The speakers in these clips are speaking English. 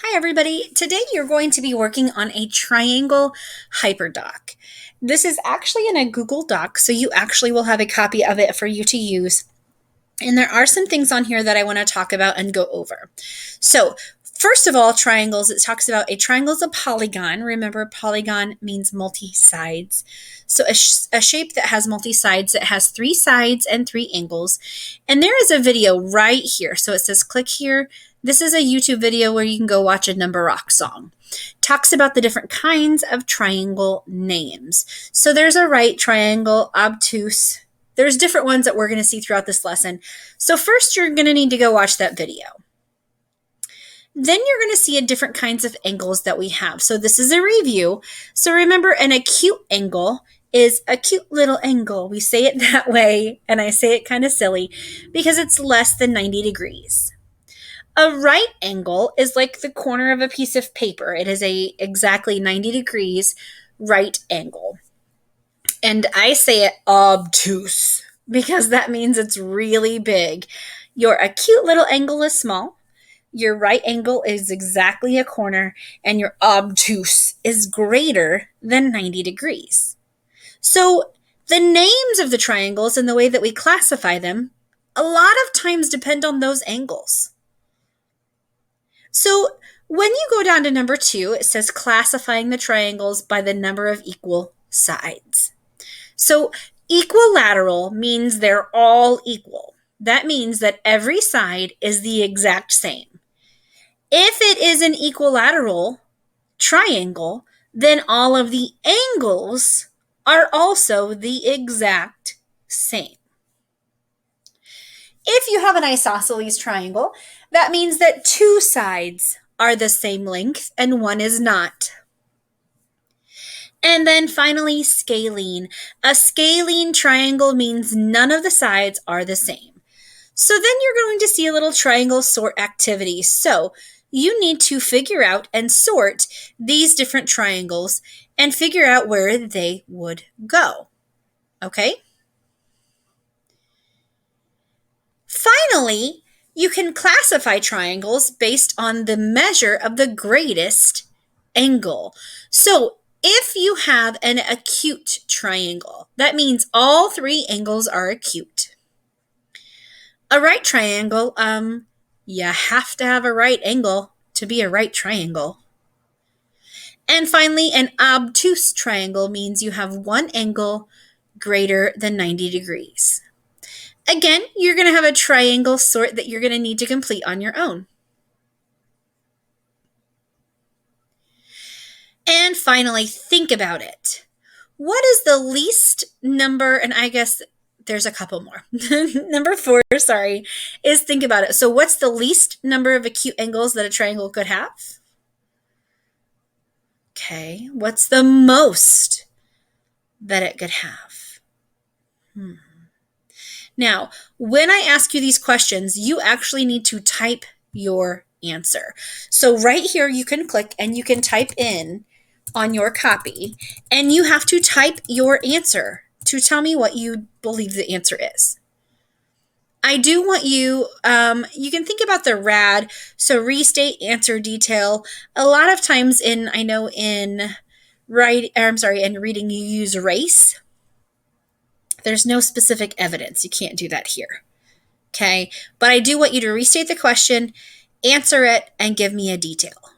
Hi everybody. Today you're going to be working on a triangle hyperdoc. This is actually in a Google Doc, so you actually will have a copy of it for you to use. And there are some things on here that I want to talk about and go over. So, first of all, triangles, it talks about a triangle is a polygon. Remember, polygon means multi-sides. So, a shape that has multi-sides, it has three sides and three angles. And there is a video right here. So, it says click here. This is a YouTube video where you can go watch a number rock song. Talks about the different kinds of triangle names. So, there's a right triangle, obtuse. There's different ones that we're going to see throughout this lesson. So first, you're going to need to go watch that video. Then you're going to see different kinds of angles that we have. So this is a review. So remember, an acute angle is a cute little angle. We say it that way, and I say it kind of silly because it's less than 90 degrees. A right angle is like the corner of a piece of paper. It is a exactly 90 degrees right angle. And I say it obtuse because that means it's really big. Your acute little angle is small. Your right angle is exactly a corner, and your obtuse is greater than 90 degrees. So the names of the triangles and the way that we classify them a lot of times depend on those angles. So when you go down to number 2, it says classifying the triangles by the number of equal sides. So equilateral means they're all equal. That means that every side is the exact same. If it is an equilateral triangle, then all of the angles are also the exact same. If you have an isosceles triangle, that means that two sides are the same length and one is not. And then finally, scalene. A scalene triangle means none of the sides are the same. So then you're going to see a little triangle sort activity. So you need to figure out and sort these different triangles and figure out where they would go. Okay? Finally, you can classify triangles based on the measure of the greatest angle. So if you have an acute triangle, that means all three angles are acute. A right triangle, you have to have a right angle to be a right triangle. And finally, an obtuse triangle means you have one angle greater than 90 degrees. Again, you're going to have a triangle sort that you're going to need to complete on your own. And finally, think about it. What is the least number, and I guess there's a couple more. Number 4, is think about it. So what's the least number of acute angles that a triangle could have? Okay, what's the most that it could have? Now, when I ask you these questions, you actually need to type your answer. So right here, you can click and you can type in on your copy, and you have to type your answer to tell me what you believe the answer is. I do want you, you can think about the RAD, so restate, answer, detail. A lot of times in reading you use race. There's no specific evidence. You can't do that here. Okay, but I do want you to restate the question, answer it, and give me a detail.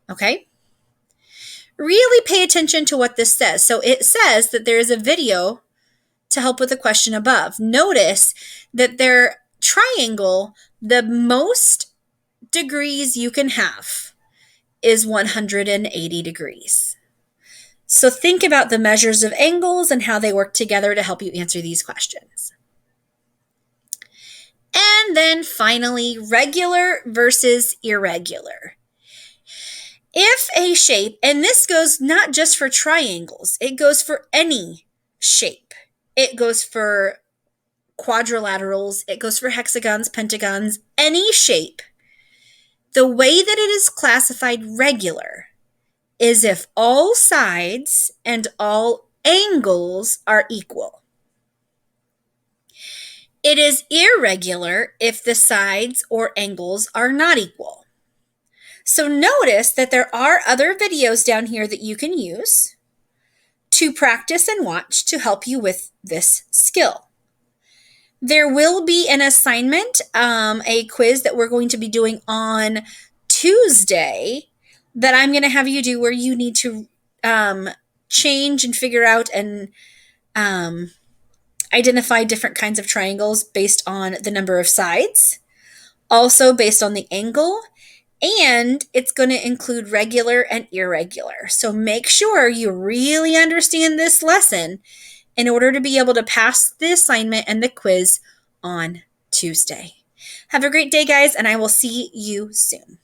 Okay? Really pay attention to what this says. So it says that there is a video to help with the question above. Notice that their triangle, the most degrees you can have is 180 degrees. So think about the measures of angles and how they work together to help you answer these questions. And then finally, regular versus irregular. If a shape, and this goes not just for triangles, it goes for any shape. It goes for quadrilaterals, it goes for hexagons, pentagons, any shape. The way that it is classified regular is if all sides and all angles are equal. It is irregular if the sides or angles are not equal. So notice that there are other videos down here that you can use to practice and watch to help you with this skill. There will be an assignment, a quiz that we're going to be doing on Tuesday that I'm going to have you do, where you need to change and figure out and identify different kinds of triangles based on the number of sides, also based on the angle, and it's going to include regular and irregular. So make sure you really understand this lesson in order to be able to pass the assignment and the quiz on Tuesday. Have a great day, guys, and I will see you soon.